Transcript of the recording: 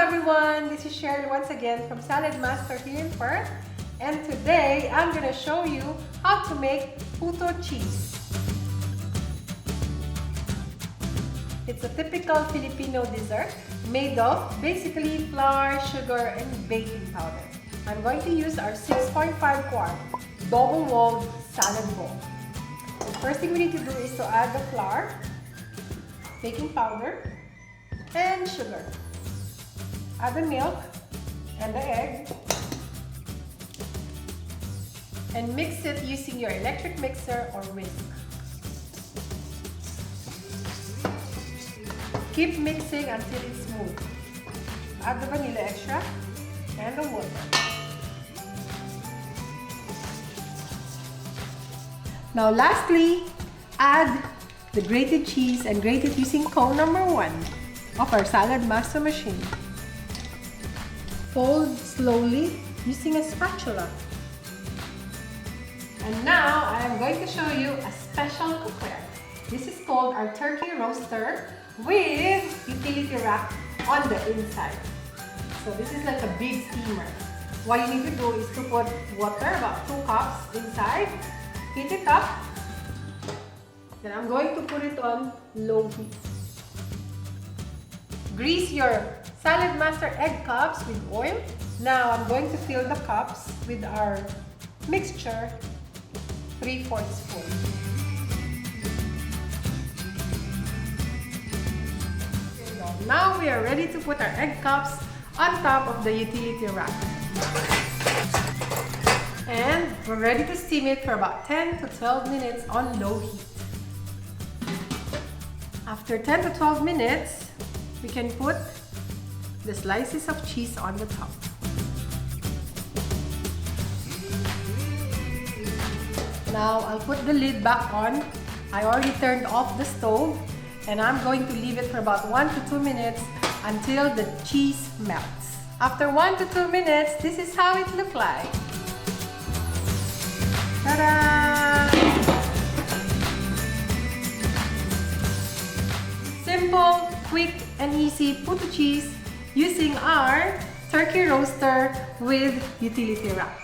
everyone, this is Cheryl once again from Saladmaster here in Perth, and today I'm going to show you how to make Puto Cheese. It's a typical Filipino dessert made of basically flour, sugar, and baking powder. I'm going to use our 6.5 quart double-walled salad bowl. The first thing we need to do is to add the flour, baking powder, and sugar. Add the milk and the egg and mix it using your electric mixer or whisk. Keep mixing until it's smooth. Add the vanilla extract and the water. Now lastly, add the grated cheese and grate it using cone number 1 of our Saladmaster machine. Fold slowly using a spatula. And now I am going to show you a special cookware. This is called our turkey roaster with utility rack on the inside. So this is like a big steamer. What you need to do is to put water, about 2 cups inside, heat it up. Then I'm going to put it on low heat. Grease your Saladmaster egg cups with oil. Now I'm going to fill the cups with our mixture 3/4 spoon. Now we are ready to put our egg cups on top of the utility rack. And we're ready to steam it for about 10 to 12 minutes on low heat. After 10 to 12 minutes, we can put the slices of cheese on the top. Now I'll put the lid back on. I already turned off the stove and I'm going to leave it for about 1 to 2 minutes until the cheese melts. After 1 to 2 minutes, this is how it looks like. Ta-da! Simple, quick, and easy Puto cheese using our turkey roaster with utility rack.